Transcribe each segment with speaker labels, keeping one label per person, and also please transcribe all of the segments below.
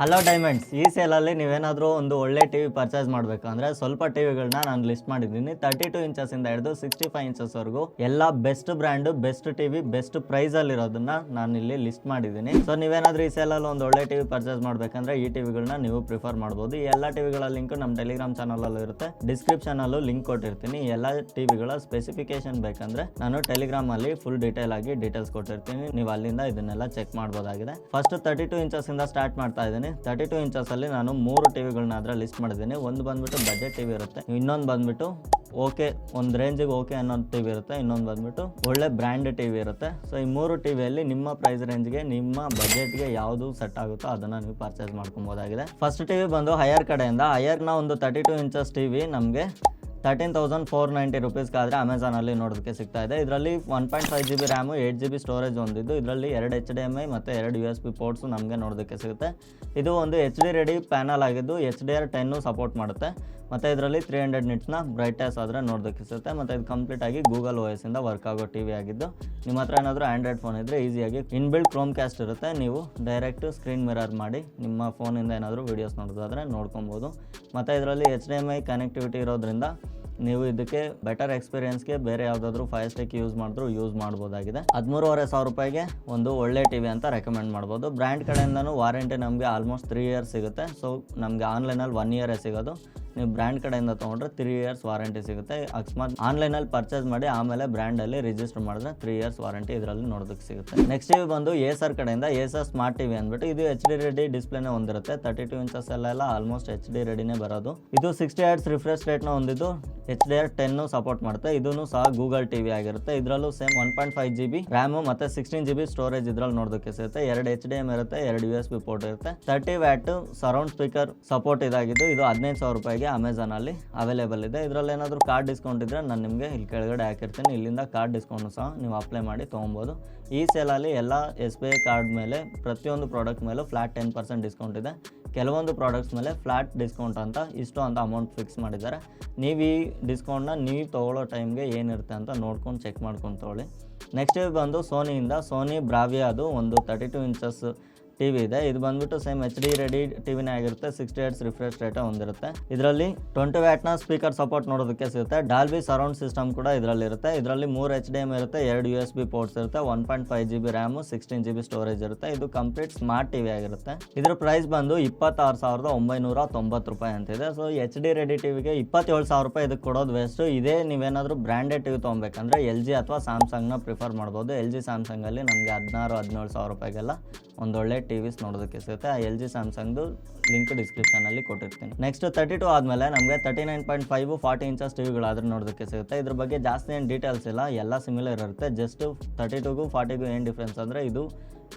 Speaker 1: Hello diamonds, ಈ ಸೇಲಲ್ಲಿ ನೀವೇನಾದರೂ ಒಂದು ಒಳ್ಳೆ ಟಿ ವಿ ಪರ್ಚೇಸ್ ಮಾಡಬೇಕು ಅಂದರೆ ಸ್ವಲ್ಪ ಟಿ ವಿಗಳನ್ನ ನಾನು ಲಿಸ್ಟ್ ಮಾಡಿದ್ದೀನಿ. 32 ಇಂಚಸ್ಸಿಂದ ಹಿಡಿದು 65 ಇಂಚಸ್ವರೆಗೂ ಎಲ್ಲ best brand, best TV, best ಪ್ರೈಸಲ್ಲಿರೋದನ್ನ ನಾನು ಇಲ್ಲಿ ಲಿಸ್ಟ್ ಮಾಡಿದ್ದೀನಿ. ಸೊ ನೀವೇನಾದರೂ ಈ ಸೇಲಲ್ಲಿ ಒಂದು ಒಳ್ಳೆ ಟಿ ವಿ ಪರ್ಚೇಸ್ ಮಾಡಬೇಕಂದ್ರೆ ಈ ಟಿ ವಿಗಳನ್ನ ನೀವು ಪ್ರಿಫರ್ ಮಾಡ್ಬೋದು. ಈ ಎಲ್ಲ ಟಿ ವಿಗಳ ಲಿಂಕ್ ನಮ್ಮ ಟೆಲಿಗ್ರಾಮ್ ಚಾನಲಲ್ಲೂ ಇರುತ್ತೆ, ಡಿಸ್ಕ್ರಿಪ್ಷನಲ್ಲೂ ಲಿಂಕ್ ಕೊಟ್ಟಿರ್ತೀನಿ. ಎಲ್ಲ ಟಿ ವಿಗಳ ಸ್ಪೆಸಿಫಿಕೇಶನ್ ಬೇಕಂದ್ರೆ ನಾನು ಟೆಲಿಗ್ರಾಮಲ್ಲಿ ಫುಲ್ ಡೀಟೇಲ್ ಆಗಿ ಡೀಟೇಲ್ಸ್ ಕೊಟ್ಟಿರ್ತೀನಿ, ನೀವು ಅಲ್ಲಿಂದ ಇದನ್ನೆಲ್ಲ ಚೆಕ್ ಮಾಡ್ಬೋದಾಗಿದೆ. ಫಸ್ಟ್ 32 ಇಂಚಸ್ಸಿಂದ ಸ್ಟಾರ್ಟ್ ಮಾಡ್ತಾ ಇದ್ದೀನಿ. 32 ಇಂಚಸ್ಸಲ್ಲಿ ನಾನು 3 ಟಿ ವಿಗಳನ್ನ ಅದರ ಲಿಸ್ಟ್ ಮಾಡಿದ್ದೀನಿ. ಒಂದು ಬಂದ್ಬಿಟ್ಟು ಬಜೆಟ್ ಟಿ ವಿ ಇರುತ್ತೆ, ಇನ್ನೊಂದು ಬಂದ್ಬಿಟ್ಟು ಓಕೆ ಒಂದು ರೇಂಜಿಗೆ ಓಕೆ ಅನ್ನೋ ಟಿ ವಿ ಇರುತ್ತೆ, ಇನ್ನೊಂದು ಬಂದ್ಬಿಟ್ಟು ಒಳ್ಳೆ ಬ್ರ್ಯಾಂಡ್ ಟಿ ವಿ ಇರುತ್ತೆ. ಸೊ ಈ 3 ಟಿ ವಿಯಲ್ಲಿ ನಿಮ್ಮ ಪ್ರೈಸ್ ರೇಂಜ್ಗೆ, ನಿಮ್ಮ ಬಜೆಟ್ಗೆ ಯಾವುದು ಸೆಟ್ ಆಗುತ್ತೋ ಅದನ್ನು ನೀವು ಪರ್ಚೇಸ್ ಮಾಡ್ಕೊಬೋದಾಗಿದೆ. ಫಸ್ಟ್ ಟಿ ವಿ ಬಂದು ಹೈಯರ್ ಕಡೆಯಿಂದ, ಹೈಯರ್ನ ಒಂದು 32 ಇಂಚಸ್ ಟಿ ವಿ ನಮಗೆ 13,490 ರುಪೀಸ್ಗಾದರೆ ಅಮೆಝಾನಲ್ಲಿ ನೋಡೋದಕ್ಕೆ ಸಿಗ್ತಾ ಇದೆ. ಇದರಲ್ಲಿ 1.5 GB ರ್ಯಾಮು, 8 GB ಸ್ಟೋರೇಜ್ ಹೊಂದಿದ್ದು, ಇದರಲ್ಲಿ 2 HDMI ಮತ್ತು 2 USB ಪೋರ್ಟ್ಸು ನಮಗೆ ನೋಡೋದಕ್ಕೆ ಸಿಗುತ್ತೆ. ಇದು ಒಂದು HD ರೆಡಿ ಪ್ಯಾನಲ್ ಆಗಿದ್ದು HDR10 ಸಪೋರ್ಟ್ ಮಾಡುತ್ತೆ. ಮತ್ತು ಇದರಲ್ಲಿ 300 ನಿಟ್ಸ್ನ ಬ್ರೈಟ್ನೆಸ್ ಆದರೆ ನೋಡೋದಕ್ಕೆ ಸಿಗುತ್ತೆ. ಮತ್ತು ಇದು ಕಂಪ್ಲೀಟಾಗಿ ಗೂಗಲ್ OS ಇಂದ ವರ್ಕ್ ಆಗೋ ಟಿ ವಿ ಆಗಿದ್ದು, ನಿಮ್ಮ ಹತ್ರ ಏನಾದರೂ ಆ್ಯಂಡ್ರಾಯ್ಡ್ ಫೋನ್ ಇದ್ದರೆ ಈಸಿಯಾಗಿ ಇನ್ಬಿಲ್ಟ್ ಕ್ರೋಮ್ ಕ್ಯಾಸ್ಟ್ ಇರುತ್ತೆ, ನೀವು ಡೈರೆಕ್ಟು ಸ್ಕ್ರೀನ್ ಮಿರರ್ ಮಾಡಿ ನಿಮ್ಮ ಫೋನಿಂದ ಏನಾದರೂ ವೀಡಿಯೋಸ್ ನೋಡೋದಾದರೆ ನೋಡ್ಕೊಬೋದು. ಮತ್ತು ಇದರಲ್ಲಿ HDMI ಕನೆಕ್ಟಿವಿಟಿ ಇರೋದ್ರಿಂದ ನೀವು ಇದಕ್ಕೆ ಬೆಟರ್ ಎಕ್ಸ್ಪೀರಿಯನ್ಸ್ಗೆ ಬೇರೆ ಯಾವುದಾದ್ರೂ ಫೈರ್ ಸ್ಟಿಕ್ ಯೂಸ್ ಮಾಡಿದ್ರು ಯೂಸ್ ಮಾಡ್ಬೋದಾಗಿದೆ. 13,500 ರೂಪಾಯಿಗೆ ಒಂದು ಒಳ್ಳೆ ಟಿ ವಿ ಅಂತ ರೆಕಮೆಂಡ್ ಮಾಡ್ಬೋದು. ಬ್ರ್ಯಾಂಡ್ ಕಡೆಯಿಂದನೂ ವಾರಂಟಿ ನಮಗೆ ಆಲ್ಮೋಸ್ಟ್ 3 ಇಯರ್ಸ್ ಸಿಗುತ್ತೆ. ಸೊ ನಮಗೆ ಆನ್ಲೈನಲ್ಲಿ 1 ಇಯರೇ ಸಿಗೋದು. ನೀವು ಬ್ರ್ಯಾಂಡ್ ಕಡೆಯಿಂದ ತೊಗೊಂಡ್ರೆ 3 ಇಯರ್ಸ್ ವಾರಂಟಿ ಸಿಗುತ್ತೆ. ಅಕಸ್ಮಾತ್ ಆನ್ಲೈನಲ್ಲಿ ಪರ್ಚೇಸ್ ಮಾಡಿ ಆಮೇಲೆ ಬ್ರ್ಯಾಂಡಲ್ಲಿ ರಿಜಿಸ್ಟರ್ ಮಾಡಿದ್ರೆ 3 ಇಯರ್ಸ್ ವಾರಂಟಿ ಇದರಲ್ಲಿ ನೋಡೋದಕ್ಕೆ ಸಿಗುತ್ತೆ. ನೆಕ್ಸ್ಟ್ ಟಿ ವಿ ಬಂದು ಏಸರ್ ಕಡೆಯಿಂದ ಏಸರ್ ಸ್ಮಾರ್ಟ್ ಟಿ ವಿ ಅಂದ್ಬಿಟ್ಟು ಇದು HD ರೆಡಿ ಡಿಸ್ಪ್ಲೇನೇ ಹೊಂದಿರುತ್ತೆ. 32 ಇಂಚಸ್ ಎಲ್ಲ ಆಲ್ಮೋಸ್ಟ್ HD ರೆಡಿನೇ ಬರೋದು. ಇದು 60 Hz ರಿಫ್ರೆಶ್ ರೇಟ್ನ ಹೊಂದಿದ್ದು HDR10 ಸಪೋರ್ಟ್ ಮಾಡುತ್ತೆ. ಇದನ್ನು ಸಹ ಗೂಗಲ್ ಟಿ ವಿ ಆಗಿರುತ್ತೆ. ಇದರಲ್ಲೂ ಸೇಮ್ 1.5 GB ರ್ಯಾಮು ಮತ್ತು 16 GB ಸ್ಟೋರೇಜ್ ಇದರಲ್ಲಿ ನೋಡೋದಕ್ಕೆ ಸಿಗುತ್ತೆ. 2 HDMI ಇರುತ್ತೆ, 2 USB ಪೋರ್ಟ್ ಇರುತ್ತೆ. 30 ವ್ಯಾಟ್ ಸರೌಂಡ್ ಸ್ಪೀಕರ್ ಸಪೋರ್ಟ್ ಇದಾಗಿದ್ದು ಇದು 15,000 ರೂಪಾಯಿಗೆ ಅಮೆಝಾನಲ್ಲಿ ಅವೈಲೇಬಲ್ ಇದೆ. ಇದರಲ್ಲಿ ಏನಾದರೂ ಕಾರ್ಡ್ ಡಿಸ್ಕೌಂಟ್ ಇದ್ದರೆ ನಾನು ನಿಮಗೆ ಇಲ್ಲಿ ಕೆಳಗಡೆ ಹಾಕಿರ್ತೀನಿ, ಇಲ್ಲಿಂದ ಕಾರ್ಡ್ ಡಿಸ್ಕೌಂಟ್ ಸಹ ನೀವು ಅಪ್ಲೈ ಮಾಡಿ ತೊಗೊಬೋದು. ಈ ಸೇಲಲ್ಲಿ ಎಲ್ಲ SBI ಕಾರ್ಡ್ ಮೇಲೆ ಪ್ರತಿಯೊಂದು ಪ್ರಾಡಕ್ಟ್ ಮೇಲೂ ಫ್ಲಾಟ್ 10% ಡಿಸ್ಕೌಂಟ್ ಇದೆ. ಕೆಲವೊಂದು ಪ್ರಾಡಕ್ಟ್ಸ್ ಮೇಲೆ ಫ್ಲಾಟ್ ಡಿಸ್ಕೌಂಟ್ ಅಂತ ಇಷ್ಟು ಅಂತ ಅಮೌಂಟ್ ಫಿಕ್ಸ್ ಮಾಡಿದ್ದಾರೆ. ನೀವು ಈ ಡಿಸ್ಕೌಂಟ್ನ ನೀವು ತೊಗೊಳ್ಳೋ ಟೈಮ್ಗೆ ಏನಿರುತ್ತೆ ಅಂತ ನೋಡ್ಕೊಂಡು ಚೆಕ್ ಮಾಡ್ಕೊಂಡು ತೊಗೊಳ್ಳಿ. ನೆಕ್ಸ್ಟ್ ಬಂದು ಸೋನಿಯಿಂದ ಸೋನಿ ಬ್ರಾವಿಯಾ, ಅದು ಒಂದು 32 ಇಂಚಸ್ ಟಿ ವಿ ಇದೆ. ಇದು ಬಂದ್ಬಿಟ್ಟು ಸೇಮ್ HD ರೆಡಿ ಟಿ ವಿನೇ ಆಗಿರುತ್ತೆ. 60 Hz ರಿಫ್ರೆಶ್ ರೇಟ್ ಹೊಂದಿರುತ್ತೆ. ಇದರಲ್ಲಿ 20 ವ್ಯಾಟ್ನ ಸ್ಪೀಕರ್ ಸಪೋರ್ಟ್ ನೋಡೋದಕ್ಕೆ ಸಿಗುತ್ತೆ. ಡಾಲ್ಬಿ ಸರೌಂಡ್ ಸಿಸ್ಟಮ್ ಕೂಡ ಇದರಲ್ಲಿ ಇರುತ್ತೆ. ಇದರಲ್ಲಿ 3 HDMI ಇರುತ್ತೆ, 2 USB ಪೋರ್ಟ್ಸ್ ಇರುತ್ತೆ, 1.5 GB ರ್ಯಾಮು, 16 GB ಸ್ಟೋರೇಜ್ ಇರುತ್ತೆ. ಇದು ಕಂಪ್ಲೀಟ್ ಸ್ಮಾರ್ಟ್ ಟಿ ವಿ ಆಗಿರುತ್ತೆ. ಇದರ ಪ್ರೈಸ್ ಬಂದು 26,990 ರೂಪಾಯಿ ಅಂತಿದೆ. ಸೊ HD ರೆಡಿ ಟಿ ವಿಗೆ 27,000 ರೂಪಾಯಿ ಇದಕ್ಕೆ ಕೊಡೋದು ವೇಸ್ಟು. ಇದೇ ನೀವೇನಾದರೂ ಬ್ರ್ಯಾಂಡೆಡ್ ಟಿ ವಿ ತೊಗೊಬೇಕಂದ್ರೆ LG ಅಥವಾ ಸ್ಯಾಮ್ಸಂಗ್ನ ಪ್ರಿಫರ್ ಮಾಡ್ಬೋದು. LG ಸ್ಯಾಮ್ಸಂಗಲ್ಲಿ ನಮಗೆ 16,000-17,000 ರೂಪಾಯಿಗೆಲ್ಲ ಒಂದೊಳ್ಳೆ ಟಿ ವಿಸ್ ನೋಡೋದಕ್ಕೆ ಸಿಗುತ್ತೆ. ಆ LG ಸ್ಯಾಮ್ಸಂಗ್ದು ಲಿಂಕ್ ಡಿಸ್ಕ್ರಿಪ್ಷನಲ್ಲಿ ಕೊಟ್ಟಿರ್ತೀನಿ. ನೆಕ್ಸ್ಟ್ 32 ಆದಮೇಲೆ ನಮಗೆ 39.5 40 ಇಂಚಸ್ ಟಿ ವಿಗಳಾದ್ರೆ ನೋಡೋದಕ್ಕೆ ಸಿಗುತ್ತೆ. ಇದ್ರ ಬಗ್ಗೆ ಜಾಸ್ತಿ ಏನು ಡೀಟೇಲ್ಸ್ ಇಲ್ಲ, ಎಲ್ಲ ಸಿಮಿಲರ್ ಇರುತ್ತೆ. ಜಸ್ಟ್ 32ಗೂ 40ಗೂ ಏನು ಡಿಫ್ರೆನ್ಸ್ ಅಂದರೆ ಇದು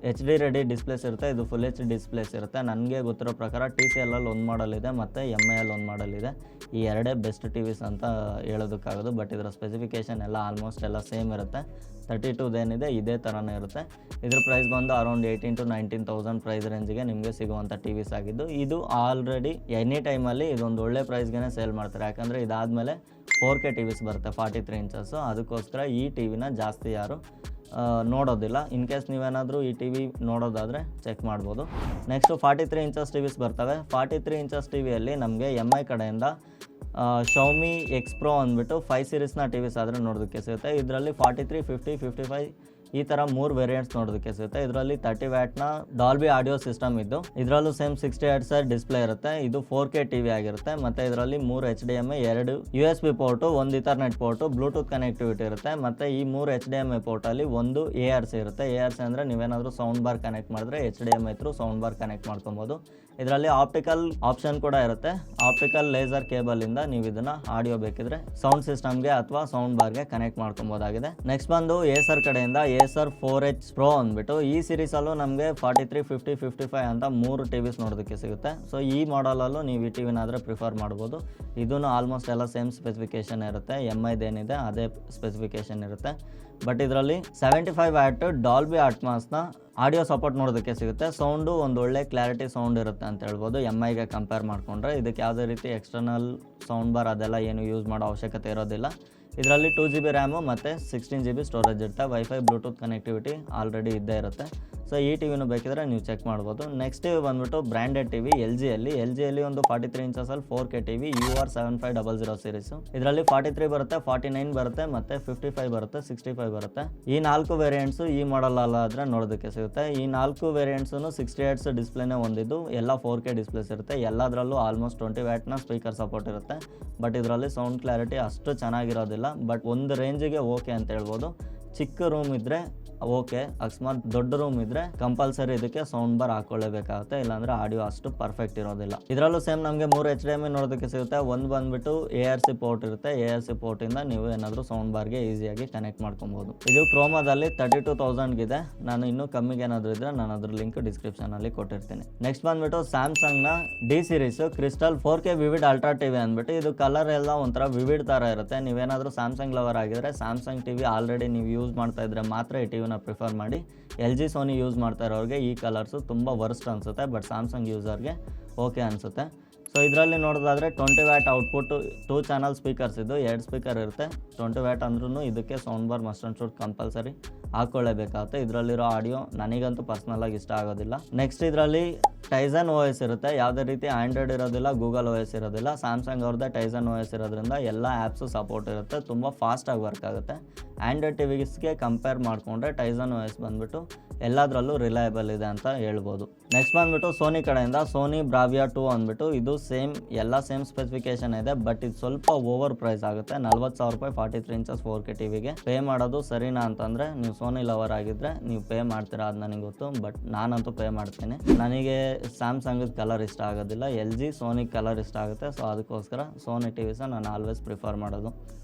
Speaker 1: HD ರೆಡಿ ಡಿಸ್ಪ್ಲೇಸ್ ಇರುತ್ತೆ, ಇದು ಫುಲ್ HD ಡಿಸ್ಪ್ಲೇಸ್ ಇರುತ್ತೆ. ನನಗೆ ಗೊತ್ತಿರೋ ಪ್ರಕಾರ TCLಲ್ಲಿ ಒಂದು ಮಾಡಲ್ ಇದೆ ಮತ್ತು MIಯಲ್ಲಿ ಒಂದು ಮಾಡಲ್ ಇದೆ. ಈ ಎರಡೇ ಬೆಸ್ಟ್ ಟಿ ವಿಸ್ ಅಂತ ಹೇಳೋದಕ್ಕಾಗೋದು. ಬಟ್ ಇದರ ಸ್ಪೆಸಿಫಿಕೇಷನ್ ಎಲ್ಲ ಆಲ್ಮೋಸ್ಟ್ ಎಲ್ಲ ಸೇಮ್ ಇರುತ್ತೆ. 32 ಏನಿದೆ ಇದೇ ಥರನೇ ಇರುತ್ತೆ. ಇದ್ರ ಪ್ರೈಸ್ ಬಂದು ಅರೌಂಡ್ 18,000 to 19,000 ಪ್ರೈಸ್ ರೇಂಜಿಗೆ ನಿಮಗೆ ಸಿಗುವಂಥ ಟಿ ವಿಸ್ ಆಗಿದ್ದು, ಇದು ಆಲ್ರೆಡಿ ಎನಿ ಟೈಮಲ್ಲಿ ಇದೊಂದು ಒಳ್ಳೆ ಪ್ರೈಸ್ಗೆ ಸೇಲ್ ಮಾಡ್ತಾರೆ. ಯಾಕಂದರೆ ಇದಾದಮೇಲೆ 4K ಟಿ ವಿಸ್ ಬರುತ್ತೆ 43 ಇಂಚಸ್ಸು. ಅದಕ್ಕೋಸ್ಕರ ಈ ಟಿ ವಿನ ಜಾಸ್ತಿ ಯಾರು ನೋಡೋದಿಲ್ಲ. ಇನ್ ಕೇಸ್ ನೀವೇನಾದರೂ ಈ ಟಿ ವಿ ನೋಡೋದಾದರೆ ಚೆಕ್ ಮಾಡ್ಬೋದು. ನೆಕ್ಸ್ಟು 43 ಇಂಚಸ್ ಟಿ ವಿಸ್ ಬರ್ತವೆ. 43 ಇಂಚಸ್ ಟಿ ವಿಯಲ್ಲಿ ನಮಗೆ MI ಕಡೆಯಿಂದ Xiaomi X Pro ಅಂದ್ಬಿಟ್ಟು 5 ಸೀರೀಸ್ನ ಟಿ ವಿಸ್ ಆದರೆ ನೋಡೋದಕ್ಕೆ ಸಿಗುತ್ತೆ. ಇದರಲ್ಲಿ 43, 50, 55 ಈ ಥರ 3 ವೇರಿಯಂಟ್ಸ್ ನೋಡೋದಕ್ಕೆ ಸಿಗುತ್ತೆ. ಇದರಲ್ಲಿ 30 ವ್ಯಾಟ್ನ ಡಾಲ್ಬಿ ಆಡಿಯೋ ಸಿಸ್ಟಮ್ ಇದ್ದು, ಇದರಲ್ಲೂ ಸೇಮ್ 60 Hz ಡಿಸ್ಪ್ಲೇ ಇರುತ್ತೆ. ಇದು 4K ಟಿ ವಿ ಆಗಿರುತ್ತೆ. ಮತ್ತು ಇದರಲ್ಲಿ 3 HDMI, 2 USB port, 1 Ethernet port, Bluetooth connectivity ಇರುತ್ತೆ. ಮತ್ತು ಈ 3 HDMI ಪೋರ್ಟಲ್ಲಿ ಒಂದು ARC ಇರುತ್ತೆ. ARC ಅಂದರೆ ನೀವೇನಾದರೂ ಸೌಂಡ್ ಬಾರ್ ಕನೆಕ್ಟ್ ಮಾಡಿದ್ರೆ HDMI through sound bar connect ಮಾಡ್ಕೊಬೋದು. ಇದರಲ್ಲಿ ಆಪ್ಟಿಕಲ್ ಆಪ್ಷನ್ ಕೂಡ ಇರುತ್ತೆ. ಆಪ್ಟಿಕಲ್ ಲೇಸರ್ ಕೇಬಲಿಂದ ನೀವು ಇದನ್ನು ಆಡಿಯೋ ಬೇಕಿದ್ರೆ ಸೌಂಡ್ ಸಿಸ್ಟಮ್ಗೆ ಅಥವಾ ಸೌಂಡ್ ಬಾರ್ಗೆ ಕನೆಕ್ಟ್ ಮಾಡ್ಕೊಬೋದಾಗಿದೆ. ನೆಕ್ಸ್ಟ್ ಬಂದು ಏಸರ್ ಕಡೆಯಿಂದ ಏಸರ್ 4H Pro ಅಂದ್ಬಿಟ್ಟು ಈ ಸೀರೀಸಲ್ಲೂ ನಮಗೆ 43, 50, 55 ಅಂತ 3 ಟಿ ವಿಸ್ ನೋಡೋದಕ್ಕೆ ಸಿಗುತ್ತೆ. ಸೊ ಈ ಮಾಡಲಲ್ಲೂ ನೀವು ಈ ಟಿ ವಿನಾದರೆ ಪ್ರಿಫರ್ ಮಾಡ್ಬೋದು. ಇದೂ ಆಲ್ಮೋಸ್ಟ್ ಎಲ್ಲ ಸೇಮ್ ಸ್ಪೆಸಿಫಿಕೇಷನ್ ಇರುತ್ತೆ. MIದೇನಿದೆ ಅದೇ ಸ್ಪೆಸಿಫಿಕೇಷನ್ ಇರುತ್ತೆ. ಬಟ್ ಇದರಲ್ಲಿ 75 ವ್ಯಾಟ್ ಡಾಲ್ಬಿ ಅಟ್ಮಾಸ್ನ ಆಡಿಯೋ ಸಪೋರ್ಟ್ ನೋಡೋದಕ್ಕೆ ಸಿಗುತ್ತೆ. ಸೌಂಡು ಒಂದು ಒಳ್ಳೆ ಕ್ಲಾರಿಟಿ ಸೌಂಡ್ ಇರುತ್ತೆ ಅಂತ ಹೇಳ್ಬೋದು MIಗೆ ಕಂಪೇರ್ ಮಾಡಿಕೊಂಡ್ರೆ. ಇದಕ್ಕೆ ಯಾವುದೇ ರೀತಿ ಎಕ್ಸ್ಟರ್ನಲ್ ಸೌಂಡ್ ಬಾರ್ ಅದೆಲ್ಲ ಏನು ಯೂಸ್ ಮಾಡೋ ಅವಶ್ಯಕತೆ ಇರೋದಿಲ್ಲ. ಇದರಲ್ಲಿ 2 GB ರ್ಯಾಮು ಮತ್ತು 16 GB ಸ್ಟೋರೇಜ್ ಇರುತ್ತೆ. ವೈಫೈ ಬ್ಲೂಟೂತ್ ಕನೆಕ್ಟಿವಿಟಿ ಆಲ್ರೆಡಿ ಇದ್ದೇ ಇರುತ್ತೆ. ಸೊ ಈ ಟಿವಿನೂ ಬೇಕಿದ್ರೆ ನೀವು ಚೆಕ್ ಮಾಡ್ಬೋದು. ನೆಕ್ಸ್ಟ್ ಟಿವಿ ಬಂದುಬಿಟ್ಟು ಬ್ರ್ಯಾಂಡೆಡ್ ಟಿವಿ ಎಲ್ ಜಿಯಲ್ಲಿ ಒಂದು 43 ಇಂಚಸಲ್ಲಿ 4K ಟಿವಿ UR7500 ಸೀರೀಸು. ಇದರಲ್ಲಿ 43 ಬರುತ್ತೆ, 49 ಬರುತ್ತೆ, ಮತ್ತು 55 ಬರುತ್ತೆ, 65 ಬರುತ್ತೆ. ಈ 4 ವೇರಿಯಂಟ್ಸು ಈ ಮಾಡಲ್ ಆದರೆ ನೋಡೋದಕ್ಕೆ ಸಿಗುತ್ತೆ. ಈ 4 ವೇರಿಯಂಟ್ಸು 60 Hz ಡಿಸ್ಪ್ಲೇನೇ ಹೊಂದಿದ್ದು ಎಲ್ಲ 4K ಡಿಸ್ಪ್ಲೇಸ್ ಇರುತ್ತೆ. ಎಲ್ಲದರಲ್ಲೂ ಆಲ್ಮೋಸ್ಟ್ 20 ವ್ಯಾಟ್ನ ಸ್ಪೀಕರ್ ಸಪೋರ್ಟ್ ಇರುತ್ತೆ. ಬಟ್ ಇದರಲ್ಲಿ ಸೌಂಡ್ ಕ್ಲಾರಿಟಿ ಅಷ್ಟು ಚೆನ್ನಾಗಿರೋದಿಲ್ಲ. ಬಟ್ ಒಂದು ರೇಂಜಿಗೆ ಓಕೆ ಅಂತ ಹೇಳ್ಬೋದು. ಚಿಕ್ಕ ರೂಮ್ ಇದ್ದರೆ ಓಕೆ, ಅಕಸ್ಮಾತ್ ದೊಡ್ಡ ರೂಮ್ ಇದ್ದರೆ ಕಂಪಲ್ಸರಿ ಇದಕ್ಕೆ ಸೌಂಡ್ ಬಾರ್ ಹಾಕೊಳ್ಳೇಬೇಕಾಗುತ್ತೆ, ಇಲ್ಲಾಂದರೆ ಆಡಿಯೋ ಅಷ್ಟು ಪರ್ಫೆಕ್ಟ್ ಇರೋದಿಲ್ಲ. ಇದರಲ್ಲೂ ಸೇಮ್ ನಮಗೆ 3 HDMI ನೋಡೋದಕ್ಕೆ ಸಿಗುತ್ತೆ. ಒಂದು ಬಂದುಬಿಟ್ಟು ARC ಪೋರ್ಟ್ ಇರುತ್ತೆ. ARC ಪೋರ್ಟಿಂದ ನೀವು ಏನಾದರೂ ಸೌಂಡ್ ಬಾರ್ಗೆ ಈಸಿಯಾಗಿ ಕನೆಕ್ಟ್ ಮಾಡ್ಕೊಬೋದು. ಇದು ಕ್ರೋಮಾದಲ್ಲಿ 32,000 ನಾನು ಇನ್ನೂ ಕಮ್ಮಿಗೆ ಏನಾದರೂ ಇದ್ದರೆ ನಾನು ಅದ್ರ ಲಿಂಕ್ ಡಿಸ್ಕ್ರಿಪ್ಷನಲ್ಲಿ ಕೊಟ್ಟಿರ್ತೀನಿ. ನೆಕ್ಸ್ಟ್ ಬಂದುಬಿಟ್ಟು ಸ್ಯಾಮ್ಸಂಗ್ನ D series crystal 4K vivid ultra TV ಅಂದ್ಬಿಟ್ಟು ಇದು ಕಲರ್ ಎಲ್ಲ ಒಂಥರ ವಿವಿಡ್ ಥರ ಇರುತ್ತೆ. ನೀವೇನಾದರೂ ಸ್ಯಾಮ್ಸಂಗ್ ಲವರ್ ಆಗಿದ್ರೆ ಸ್ಯಾಮ್ಸಂಗ್ ಟಿವಿ ಆಲ್ರೆಡಿ ನೀವು ಯೂಸ್ ಮಾಡ್ತಾ ಇದ್ರೆ ಮಾತ್ರ ಈ ಟಿವಿನ ಪ್ರಿಫರ್ ಮಾಡಿ. LG ಸೋನಿ ಯೂಸ್ ಮಾಡ್ತಾ ಇರೋರಿಗೆ ಈ ಕಲರ್ಸು ತುಂಬ ವರ್ಸ್ಟ್ ಅನಿಸುತ್ತೆ, ಬಟ್ ಸ್ಯಾಮ್ಸಂಗ್ ಯೂಸರ್ಗೆ ಓಕೆ ಅನಿಸುತ್ತೆ. ಸೊ ಇದರಲ್ಲಿ ನೋಡೋದಾದರೆ 20 ವ್ಯಾಟ್ ಔಟ್ಪುಟ್, 2 ಚಾನಲ್ ಸ್ಪೀಕರ್ಸ್ ಇದು 2 ಸ್ಪೀಕರ್ ಇರುತ್ತೆ. 20 ವ್ಯಾಟ್ ಅಂದ್ರೂ ಇದಕ್ಕೆ sound bar must and should compulsory ಹಾಕ್ಕೊಳ್ಳೇಬೇಕಾಗುತ್ತೆ. ಇದರಲ್ಲಿರೋ ಆಡಿಯೋ ನನಗಂತೂ ಪರ್ಸ್ನಲಾಗಿ ಇಷ್ಟ ಆಗೋದಿಲ್ಲ. ನೆಕ್ಸ್ಟ್ ಇದರಲ್ಲಿ ಟೈಸನ್ OS ಇರುತ್ತೆ. ಯಾವುದೇ ರೀತಿ ಆ್ಯಂಡ್ರಾಯ್ಡ್ ಇರೋದಿಲ್ಲ, ಗೂಗಲ್ OS ಇರೋದಿಲ್ಲ. ಸ್ಯಾಮ್ಸಂಗ್ ಅವ್ರದ್ದೇ ಟೈಸನ್ OS ಇರೋದ್ರಿಂದ ಎಲ್ಲ ಆ್ಯಪ್ಸು ಸಪೋರ್ಟ್ ಇರುತ್ತೆ, ತುಂಬ ಫಾಸ್ಟಾಗಿ ವರ್ಕ್ ಆಗುತ್ತೆ. ಆ್ಯಂಡ್ರಾಯ್ಡ್ ಟಿವಿಸ್ಗೆ ಕಂಪೇರ್ ಮಾಡಿಕೊಂಡ್ರೆ ಟೈಸನ್ OS ಬಂದುಬಿಟ್ಟು ಎಲ್ಲದರಲ್ಲೂ ರಿಲಯಬಲ್ ಇದೆ ಅಂತ ಹೇಳ್ಬೋದು. ನೆಕ್ಸ್ಟ್ ಬಂದುಬಿಟ್ಟು ಸೋನಿ ಕಡೆಯಿಂದ ಸೋನಿ ಬ್ರಾವಿಯಾ 2 ಅಂದ್ಬಿಟ್ಟು ಇದು ಎಲ್ಲ ಸೇಮ್ ಸ್ಪೆಸಿಫಿಕೇಶನ್ ಇದೆ. ಬಟ್ ಇದು ಸ್ವಲ್ಪ ಓವರ್ ಪ್ರೈಸ್ ಆಗುತ್ತೆ. 40,000 ರೂಪಾಯಿ 43 ಇಂಚಸ್ 4K ಟಿವಿಗೆ ಪೇ ಮಾಡೋದು ಸರಿನಾ ಅಂತಂದರೆ ನೀವು ಸೋನಿ ಲವರ್ ಆಗಿದ್ದರೆ ನೀವು ಪೇ ಮಾಡ್ತೀರಾ, ಅದು ನನಗೆ ಗೊತ್ತು. ಬಟ್ ನಾನಂತೂ ಪೇ ಮಾಡ್ತೀನಿ. ನನಗೆ ಸ್ಯಾಮ್ಸಂಗದ ಕಲರ್ ಇಷ್ಟ ಆಗೋದಿಲ್ಲ, LG ಸೋನಿ ಕಲರ್ ಇಷ್ಟ ಆಗುತ್ತೆ. ಸೊ ಅದಕ್ಕೋಸ್ಕರ ಸೋನಿ ಟಿವಿಸ ನಾನು ಆಲ್ವೇಸ್ ಪ್ರಿಫರ್ ಮಾಡೋದು.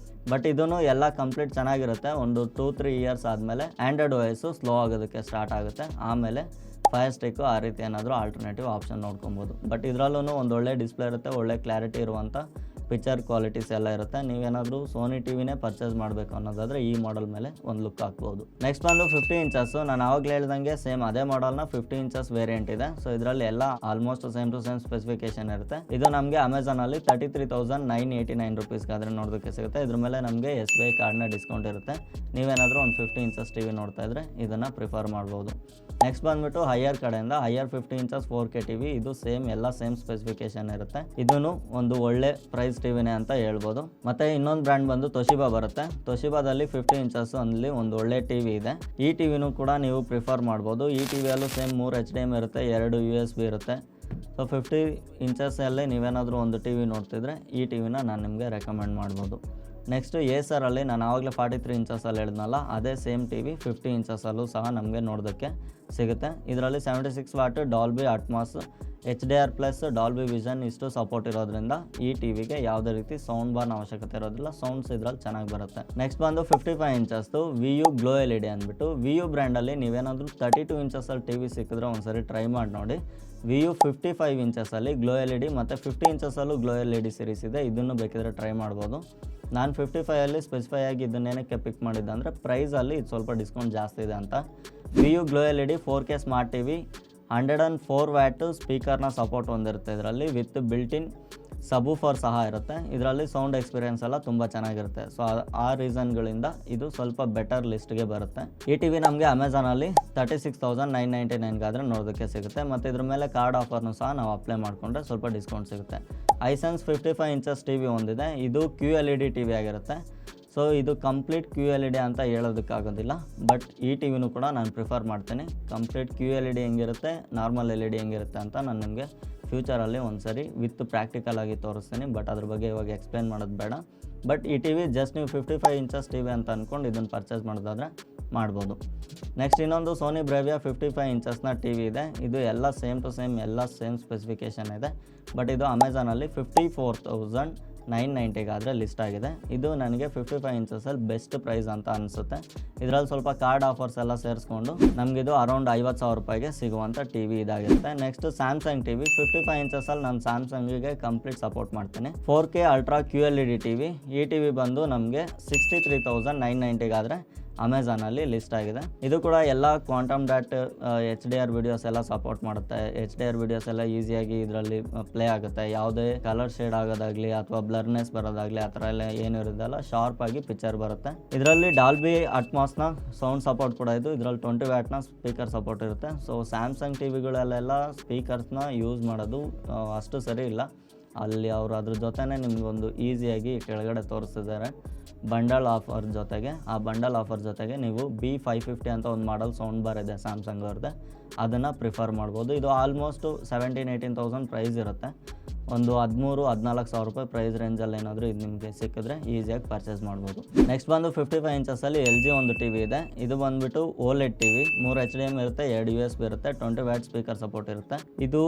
Speaker 1: ಬಟ್ ಇದೂ ಎಲ್ಲ ಕಂಪ್ಲೀಟ್ ಚೆನ್ನಾಗಿರುತ್ತೆ. ಒಂದು 2-3 ಇಯರ್ಸ್ ಆದಮೇಲೆ ಆ್ಯಂಡ್ರಾಯ್ಡ್ OS ಸ್ಲೋ ಆಗೋದಕ್ಕೆ ಸ್ಟಾರ್ಟ್ ಆಗುತ್ತೆ. ಆಮೇಲೆ ಫೈರ್ ಸ್ಟಿಕ್ಕು ಆ ರೀತಿ ಏನಾದರೂ ಆಲ್ಟರ್ನೇಟಿವ್ ಆಪ್ಷನ್ ನೋಡ್ಕೊಬೋದು. ಬಟ್ ಇದರಲ್ಲೂ ಒಂದು ಒಳ್ಳೆ ಡಿಸ್ಪ್ಲೇ ಇರುತ್ತೆ, ಒಳ್ಳೆ ಕ್ಲಾರಿಟಿ ಇರುವಂಥ ಪಿಕ್ಚರ್ ಕ್ವಾಲಿಟೀಸ್ ಎಲ್ಲ ಇರುತ್ತೆ. ನೀವೇನಾದರೂ ಸೋನಿ ಟಿವಿನೇ ಪರ್ಚೇಸ್ ಮಾಡಬೇಕು ಅನ್ನೋದಾದರೆ ಈ ಮಾಡೆಲ್ ಮೇಲೆ ಒಂದು ಲುಕ್ ಹಾಕ್ಬೋದು. ನೆಕ್ಸ್ಟ್ ಬಂದು 50 ಇಂಚಸ್ಸು. ನಾನು ಆವಾಗಲೇ ಹೇಳ್ದಂಗೆ ಸೇಮ್ ಅದೇ ಮಾಡೆಲ್ನ 50 ಇಂಚಸ್ ವೇರಿಯಂಟ್ ಇದೆ. ಸೊ ಇದರಲ್ಲಿ ಎಲ್ಲ almost same to same specification ಇರುತ್ತೆ. ಇದು ನಮಗೆ ಅಮೆಝಾನಲ್ಲಿ 33,989 ರುಪೀಸ್ಗಾದರೆ ನೋಡೋದಕ್ಕೆ ಸಿಗುತ್ತೆ. ಇದ್ರ ಮೇಲೆ ನಮಗೆ SBI ಕಾರ್ಡ್ನ ಡಿಸ್ಕೌಂಟ್ ಇರುತ್ತೆ. ನೀವೇನಾದರೂ ಒಂದು 50 ಇಂಚಸ್ ಟಿವಿ ನೋಡ್ತಾ ಇದ್ರೆ ಇದನ್ನು ಪ್ರಿಫರ್ ಮಾಡ್ಬೋದು. ನೆಕ್ಸ್ಟ್ ಬಂದುಬಿಟ್ಟು ಹೈಯರ್ ಕಡೆಯಿಂದ ಹೈಯರ್ 50 ಇಂಚಸ್ 4K ಟಿವಿ. ಇದು ಎಲ್ಲ ಸೇಮ್ ಸ್ಪೆಸಿಫಿಕೇಶನ್ ಇರುತ್ತೆ. ಇದೂ ಒಂದು ಒಳ್ಳೆ ಪ್ರೈಸ್ ಟಿವಿನೇ ಅಂತ ಹೇಳ್ಬೋದು. ಮತ್ತು ಇನ್ನೊಂದು ಬ್ರ್ಯಾಂಡ್ ಬಂದು ತೊಶಿಬಾ ಬರುತ್ತೆ. ತೊಶಿಬಾದಲ್ಲಿ 50 ಇಂಚಸ್ ಅಲ್ಲಿ ಒಂದು ಒಳ್ಳೆ ಟಿವಿ ಇದೆ. ಈ ಟಿವಿನೂ ಕೂಡ ನೀವು ಪ್ರಿಫರ್ ಮಾಡ್ಬೋದು. ಈ ಟಿವಿಯಲ್ಲೂ ಸೇಮ್ 3 HDMI ಇರುತ್ತೆ, 2 USB ಇರುತ್ತೆ. ಸೊ 50 ಇಂಚಸ್ಸಲ್ಲೇ ನೀವೇನಾದರೂ ಒಂದು ಟಿವಿ ನೋಡ್ತಿದ್ರೆ ಈ ಟಿವಿನ ನಾನು ನಿಮಗೆ ರೆಕಮೆಂಡ್ ಮಾಡ್ಬೋದು. ನೆಕ್ಸ್ಟು ಏಸರಲ್ಲಿ ನಾನು ಆವಾಗಲೇ 43 ಇಂಚಸಲ್ಲಿ ಹೇಳಿದ್ನಲ್ಲ, ಅದೇ ಸೇಮ್ ಟಿವಿ 50 ಇಂಚಸಲ್ಲೂ ಸಹ ನಮಗೆ ನೋಡೋದಕ್ಕೆ ಸಿಗುತ್ತೆ. ಇದರಲ್ಲಿ 76 what Dolby Atmos HDR+ Dolby vision ಇಷ್ಟು ಸಪೋರ್ಟ್ ಇರೋದ್ರಿಂದ ಈ ಟಿವಿಗೆ ಯಾವುದೇ ರೀತಿ ಸೌಂಡ್ ಬಾರ್ನ ಅವಶ್ಯಕತೆ ಇರೋದಿಲ್ಲ. ಸೌಂಡ್ಸ್ ಇದ್ರಲ್ಲಿ ಚೆನ್ನಾಗಿ ಬರುತ್ತೆ. ನೆಕ್ಸ್ಟ್ ಬಂದು 55 ಇಂಚಸ್ದು VU ಗ್ಲೋ LED ಅಂದ್ಬಿಟ್ಟು VU ಬ್ರ್ಯಾಂಡಲ್ಲಿ ನೀವೇನಾದರೂ 32 ಇಂಚಸಲ್ಲಿ ಟಿವಿ ಸಿಕ್ಕಿದ್ರೆ ಒಂದ್ಸರಿ ಟ್ರೈ ಮಾಡಿ ನೋಡಿ. VU 55 ಇಂಚಸಲ್ಲಿ ಗ್ಲೋ LED ಮತ್ತು 50 ಇಂಚಸಲ್ಲೂ ಗ್ಲೋ LED ಸೀರೀಸ್ ಇದೆ. ಇದನ್ನು ಬೇಕಿದ್ರೆ ಟ್ರೈ ಮಾಡ್ಬೋದು. ನಾನು 55ಅಲ್ಲಿ ಸ್ಪೆಸಿಫೈ ಆಗಿ ಇದನ್ನೇನಕ್ಕೆ ಪಿಕ್ ಮಾಡಿದ್ದೆ ಅಂದರೆ ಪ್ರೈಸಲ್ಲಿ ಇದು ಸ್ವಲ್ಪ ಡಿಸ್ಕೌಂಟ್ ಜಾಸ್ತಿ ಇದೆ ಅಂತ. VU glow LED 4K smart TV 104 watt ಸ್ಪೀಕರ್ನ ಸಪೋರ್ಟ್ ಹೊಂದಿರುತ್ತೆ. ಇದರಲ್ಲಿ ವಿತ್ ಬಿಲ್ಟಿನ್ ಸಬೂಫರ್ ಸಹ ಇರುತ್ತೆ. ಇದರಲ್ಲಿ ಸೌಂಡ್ ಎಕ್ಸ್ಪೀರಿಯೆನ್ಸ್ ಎಲ್ಲ ತುಂಬ ಚೆನ್ನಾಗಿರುತ್ತೆ. ಸೊ ಆ ರೀಸನ್ಗಳಿಂದ ಇದು ಸ್ವಲ್ಪ ಬೆಟರ್ ಲಿಸ್ಟ್ಗೆ ಬರುತ್ತೆ. ಈ ಟಿವಿ ನಮಗೆ ಅಮೆಝಾನಲ್ಲಿ 36,999ಗಾದರೆ ನೋಡೋದಕ್ಕೆ ಸಿಗುತ್ತೆ. ಮತ್ತು ಇದ್ರ ಮೇಲೆ ಕಾರ್ಡ್ ಆಫರ್ನು ಸಹ ನಾವು ಅಪ್ಲೈ ಮಾಡಿಕೊಂಡ್ರೆ ಸ್ವಲ್ಪ ಡಿಸ್ಕೌಂಟ್ ಸಿಗುತ್ತೆ. ಐಸೆನ್ಸ್ 55 ಇಂಚಸ್ ಟಿವಿ ಹೊಂದಿದೆ. ಇದು QLED ಟಿವಿ ಆಗಿರುತ್ತೆ. ಸೊ ಇದು ಕಂಪ್ಲೀಟ್ QLED ಅಂತ ಹೇಳೋದಕ್ಕಾಗೋದಿಲ್ಲ. ಬಟ್ ಈ ಟಿವಿನೂ ಕೂಡ ನಾನು ಪ್ರಿಫರ್ ಮಾಡ್ತೀನಿ. ಕಂಪ್ಲೀಟ್ QLED ಹೆಂಗಿರುತ್ತೆ, ನಾರ್ಮಲ್ LED ಹೆಂಗಿರುತ್ತೆ ಅಂತ ನಾನು ನಿಮಗೆ ಫ್ಯೂಚರಲ್ಲಿ ಒಂದ್ಸರಿ ವಿತ್ ಪ್ರಾಕ್ಟಿಕಲ್ ಆಗಿ ತೋರಿಸ್ತೀನಿ. ಬಟ್ ಅದ್ರ ಬಗ್ಗೆ ಇವಾಗ ಎಕ್ಸ್ಪ್ಲೇನ್ ಮಾಡೋದು ಬೇಡ. ಬಟ್ ಈ ಟಿವಿ ಜಸ್ಟ್ ನೀವು 55 ಇಂಚಸ್ ಟಿವಿ ಅಂತ ಅಂದ್ಕೊಂಡು ಇದನ್ನು ಪರ್ಚೇಸ್ ಮಾಡೋದಾದರೆ ಮಾಡ್ಬೋದು. ನೆಕ್ಸ್ಟ್ ಇನ್ನೊಂದು ಸೋನಿ ಬ್ರಾವಿಯಾ 55 ಇಂಚಸ್ನ ಟಿವಿ ಇದೆ. ಇದು ಎಲ್ಲ ಸೇಮ್ ಟು ಸೇಮ್ ಸ್ಪೆಸಿಫಿಕೇಷನ್ ಇದೆ. ಬಟ್ ಇದು ಅಮೆಝಾನಲ್ಲಿ 54,990ಗಾದರೆ ಲಿಸ್ಟ್ ಆಗಿದೆ. ಇದು ನನಗೆ 55 ಇಂಚಸಲ್ಲಿ ಬೆಸ್ಟ್ ಪ್ರೈಸ್ ಅಂತ ಅನಿಸುತ್ತೆ. ಇದರಲ್ಲಿ ಸ್ವಲ್ಪ ಕಾರ್ಡ್ ಆಫರ್ಸ್ ಎಲ್ಲ ಸೇರಿಸ್ಕೊಂಡು ನಮಗಿದು ಅರೌಂಡ್ 50,000 ರೂಪಾಯಿಗೆ ಸಿಗುವಂಥ ಟಿವಿ ಇದಾಗಿರುತ್ತೆ. ನೆಕ್ಸ್ಟ್ ಸ್ಯಾಮ್ಸಂಗ್ ಟಿವಿ 55 ಇಂಚಸಲ್ಲಿ ನಾನು ಸ್ಯಾಮ್ಸಂಗಿಗೆ ಕಂಪ್ಲೀಟ್ ಸಪೋರ್ಟ್ ಮಾಡ್ತೀನಿ. 4K ultra QLED TV. ಈ ಟಿವಿ ಬಂದು ನಮಗೆ 63,990ಗಾದರೆ ಅಮೆಝಾನಲ್ಲಿ ಲಿಸ್ಟ್ ಆಗಿದೆ. ಇದು ಕೂಡ ಎಲ್ಲ ಕ್ವಾಂಟಮ್ ಡಾಟ್ HDR ವಿಡಿಯೋಸ್ ಎಲ್ಲ ಸಪೋರ್ಟ್ ಮಾಡುತ್ತೆ. HDR ವಿಡಿಯೋಸ್ ಎಲ್ಲ ಈಸಿಯಾಗಿ ಇದರಲ್ಲಿ ಪ್ಲೇ ಆಗುತ್ತೆ. ಯಾವುದೇ ಕಲರ್ ಶೇಡ್ ಆಗೋದಾಗಲಿ ಅಥವಾ ಬ್ಲರ್ನೆಸ್ ಬರೋದಾಗಲಿ ಆ ಥರ ಎಲ್ಲ ಏನು ಇರೋದಲ್ಲ, ಶಾರ್ಪ್ ಆಗಿ ಪಿಕ್ಚರ್ ಬರುತ್ತೆ. ಇದರಲ್ಲಿ ಡಾಲ್ಬಿ ಅಟ್ಮಾಸ್ನ ಸೌಂಡ್ ಸಪೋರ್ಟ್ ಕೂಡ ಇದು. ಇದರಲ್ಲಿ 20 ವ್ಯಾಟ್ನ ಸ್ಪೀಕರ್ ಸಪೋರ್ಟ್ ಇರುತ್ತೆ. ಸೊ ಸ್ಯಾಮ್ಸಂಗ್ ಟಿವಿಗಳಲ್ಲೆಲ್ಲ ಸ್ಪೀಕರ್ಸ್ನ ಯೂಸ್ ಮಾಡೋದು ಅಷ್ಟು ಸರಿ ಇಲ್ಲ. ಅಲ್ಲಿ ಅವರು ಅದ್ರ ಜೊತೆನೇ ನಿಮಗೊಂದು ಈಸಿಯಾಗಿ ಕೆಳಗಡೆ ತೋರಿಸ್ತಿದ್ದಾರೆ ಬಂಡಲ್ ಆಫರ್ ಜೊತೆಗೆ. ಆ ಬಂಡಲ್ ಆಫರ್ ಜೊತೆಗೆ ನೀವು B550 ಅಂತ ಒಂದು ಮಾಡಲ್ ಸೌಂಡ್ ಬಾರ್ ಇದೆ ಸ್ಯಾಮ್ಸಂಗ್ ಅವ್ರದ್ದೆ, ಅದನ್ನು ಪ್ರಿಫರ್ ಮಾಡ್ಬೋದು. ಇದು ಆಲ್ಮೋಸ್ಟು 17,000-18,000 ಪ್ರೈಸ್ ಇರುತ್ತೆ. ಒಂದು 13,000-14,000 ರೂಪಾಯಿ ಪ್ರೈಸ್ ರೇಂಜಲ್ಲಿ ಏನಾದರೂ ಇದು ನಿಮಗೆ ಸಿಕ್ಕಿದ್ರೆ ಈಸಿಯಾಗಿ ಪರ್ಚೇಸ್ ಮಾಡ್ಬೋದು. ನೆಕ್ಸ್ಟ್ ಬಂದು 55 ಇಂಚಸಲ್ಲಿ LG ಒಂದು ಟಿ ವಿ ಇದೆ. ಇದು ಬಂದುಬಿಟ್ಟು OLED ಟಿ ವಿ. 3 HDMI ಇರುತ್ತೆ, 2 USB ಇರುತ್ತೆ, 20 ವ್ಯಾಟ್ ಸ್ಪೀಕರ್ ಸಪೋರ್ಟ್ ಇರುತ್ತೆ. ಇದು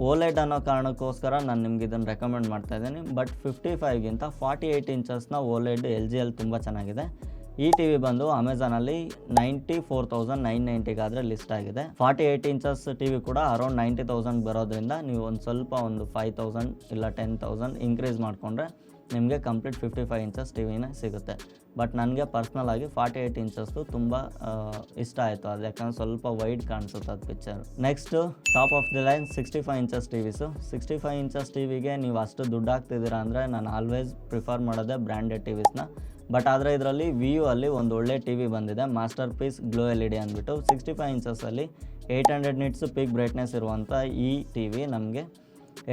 Speaker 1: OLED ಅನ್ನೋ ಕಾರಣಕ್ಕೋಸ್ಕರ ನಾನು ನಿಮ್ಗೆ ಇದನ್ನು ರೆಕಮೆಂಡ್ ಮಾಡ್ತಾ ಇದ್ದೀನಿ. ಬಟ್ 55ಗಿಂತ 48 ಇಂಚಸ್ನ OLED LGಯಲ್ಲಿ ತುಂಬ ಚೆನ್ನಾಗಿದೆ. ಈ ಟಿ ವಿ ಬಂದು ಅಮೆಝಾನಲ್ಲಿ 94,990 ಲಿಸ್ಟ್ ಆಗಿದೆ. 48 ಇಂಚಸ್ ಟಿ ವಿ ಕೂಡ ಅರೌಂಡ್ 90,000 ಬರೋದ್ರಿಂದ ನೀವು ಒಂದು 5,000 ಇಲ್ಲ 10,000 ಇನ್ಕ್ರೀಸ್ ಮಾಡಿಕೊಂಡ್ರೆ ನಿಮಗೆ ಕಂಪ್ಲೀಟ್ 55 ಇಂಚಸ್ ಟಿ ವಿನೇ ಸಿಗುತ್ತೆ. ಬಟ್ ನನಗೆ ಪರ್ಸ್ನಲ್ ಆಗಿ 48 ಇಂಚಸ್ದು ತುಂಬ ಇಷ್ಟ ಆಯಿತು. ಅದು ಯಾಕಂದರೆ ಸ್ವಲ್ಪ ವೈಡ್ ಕಾಣಿಸುತ್ತೆ ಅದು picture. Next top of the line 65 inches TVs. 65 inches ಟಿ ವಿಗೆ ನೀವು ಅಷ್ಟು ದುಡ್ಡು ಹಾಕ್ತಿದ್ದೀರಾ ಅಂದರೆ ನಾನು ಆಲ್ವೇಸ್ ಪ್ರಿಫರ್ ಮಾಡೋದೇ ಬ್ರ್ಯಾಂಡೆಡ್ ಟಿ ವಿಸ್ನ. ಬಟ್ ಆದರೆ ಇದರಲ್ಲಿ ವಿಯು ಅಲ್ಲಿ ಒಂದು ಒಳ್ಳೆ ಟಿ ವಿ ಬಂದಿದೆ, ಮಾಸ್ಟರ್ ಪೀಸ್ ಗ್ಲೋ LED ಅಂದ್ಬಿಟ್ಟು. 65 ಇಂಚಸಲ್ಲಿ 800 ನಿಟ್ಸ್ ಪೀಕ್ ಬ್ರೈಟ್ನೆಸ್ ಇರುವಂಥ ಈ ಟಿ ವಿ ನಮಗೆ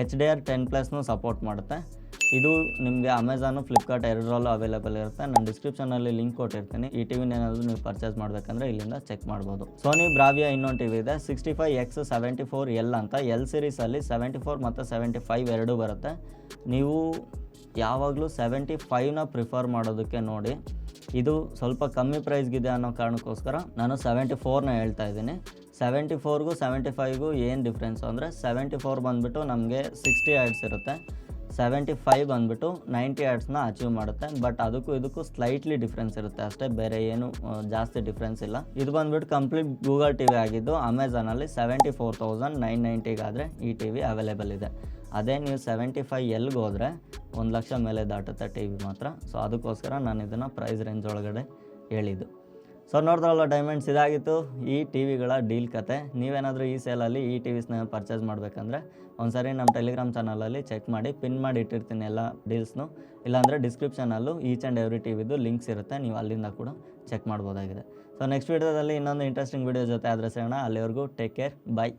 Speaker 1: HDR 10+ ಸಪೋರ್ಟ್ ಮಾಡುತ್ತೆ. ಇದು ನಿಮಗೆ ಅಮೆಝಾನು, ಫ್ಲಿಪ್ಕಾರ್ಟ್ ಎರಡರಲ್ಲೂ ಅವೈಲೇಬಲ್ ಇರುತ್ತೆ. ನಾನು ಡಿಸ್ಕ್ರಿಪ್ಷನಲ್ಲಿ ಲಿಂಕ್ ಕೊಟ್ಟಿರ್ತೀನಿ. ಈ ಟಿ ವಿನ ಏನಾದರೂ ನೀವು ಪರ್ಚೇಸ್ ಮಾಡಬೇಕಂದ್ರೆ ಇಲ್ಲಿಂದ ಚೆಕ್ ಮಾಡ್ಬೋದು. ಸೋನಿ ಬ್ರಾವಿಯಾ ಇನ್ನೊಂದು ಟಿ ವಿ ಇದೆ, 65X74L ಅಂತ. L ಸೀರೀಸಲ್ಲಿ 74 ಮತ್ತು 75 ಎರಡೂ ಬರುತ್ತೆ. ನೀವು ಯಾವಾಗಲೂ 75ನ ಪ್ರಿಫರ್ ಮಾಡೋದಕ್ಕೆ ನೋಡಿ. ಇದು ಸ್ವಲ್ಪ ಕಮ್ಮಿ ಪ್ರೈಸ್ಗಿದೆ ಅನ್ನೋ ಕಾರಣಕ್ಕೋಸ್ಕರ ನಾನು 74ನ ಹೇಳ್ತಾ ಇದ್ದೀನಿ. 74ಗೂ 75ಗೂ ಏನು ಡಿಫ್ರೆನ್ಸು ಅಂದರೆ 74 ಬಂದುಬಿಟ್ಟು ನಮಗೆ 60 ಹರ್ಟ್ಸ್ ಇರುತ್ತೆ, 75 ಬಂದುಬಿಟ್ಟು 90 ಹರ್ಟ್ಸ್ನ ಅಚೀವ್ ಮಾಡುತ್ತೆ. ಬಟ್ ಅದಕ್ಕೂ ಇದಕ್ಕೂ ಸ್ಲೈಟ್ಲಿ ಡಿಫ್ರೆನ್ಸ್ ಇರುತ್ತೆ ಅಷ್ಟೇ, ಬೇರೆ ಏನು ಜಾಸ್ತಿ ಡಿಫ್ರೆನ್ಸ್ ಇಲ್ಲ. ಇದು ಬಂದುಬಿಟ್ಟು ಕಂಪ್ಲೀಟ್ ಗೂಗಲ್ ಟಿ ವಿ ಆಗಿದ್ದು ಅಮೆಝಾನಲ್ಲಿ 74,990 ಈ ಟಿ ವಿ ಅವೈಲೇಬಲ್ ಇದೆ. ಅದೇ ನೀವು 75Lಗೆ ಹೋದರೆ 1,00,000 ಮೇಲೆ ದಾಟುತ್ತೆ ಟಿ ವಿ ಮಾತ್ರ. ಸೊ ಅದಕ್ಕೋಸ್ಕರ ನಾನು ಇದನ್ನು ಪ್ರೈಸ್ ರೇಂಜ್ ಒಳಗಡೆ ಹೇಳಿದ್ದು. ಸೊ ನೋಡಿದ್ರಲ್ಲ ಡೈಮಂಡ್ಸ್, ಇದಾಗಿತ್ತು ಈ ಟಿ ವಿಗಳ ಡೀಲ್ ಕತೆ. ನೀವೇನಾದರೂ ಈ ಸೇಲಲ್ಲಿ ಈ ಟಿ ವಿಸ್ನ ಪರ್ಚೇಸ್ ಮಾಡಬೇಕಂದ್ರೆ ಒಂದ್ಸರಿ ನಮ್ಮ ಟೆಲಿಗ್ರಾಮ್ ಚಾನಲಲ್ಲಿ ಚೆಕ್ ಮಾಡಿ, ಪಿನ್ ಮಾಡಿ ಇಟ್ಟಿರ್ತೀನಿ ಎಲ್ಲ ಡೀಲ್ಸ್ನು. ಇಲ್ಲಾಂದರೆ ಡಿಸ್ಕ್ರಿಪ್ಷನಲ್ಲೂ ಈಚ್ ಆ್ಯಂಡ್ ಎವ್ರಿ ಟಿ ವಿದು ಲಿಂಕ್ಸ್ ಇರುತ್ತೆ, ನೀವು ಅಲ್ಲಿಂದ ಕೂಡ ಚೆಕ್ ಮಾಡ್ಬೋದಾಗಿದೆ. ಸೊ ನೆಕ್ಸ್ಟ್ ವೀಡಿಯೋದಲ್ಲಿ ಇನ್ನೊಂದು ಇಂಟ್ರೆಸ್ಟಿಂಗ್ ವೀಡಿಯೋ ಜೊತೆ ಆದರೆ ಸಿಗೋಣ. ಅಲ್ಲಿವರೆಗೂ ಟೇಕ್ ಕೇರ್, ಬಾಯ್.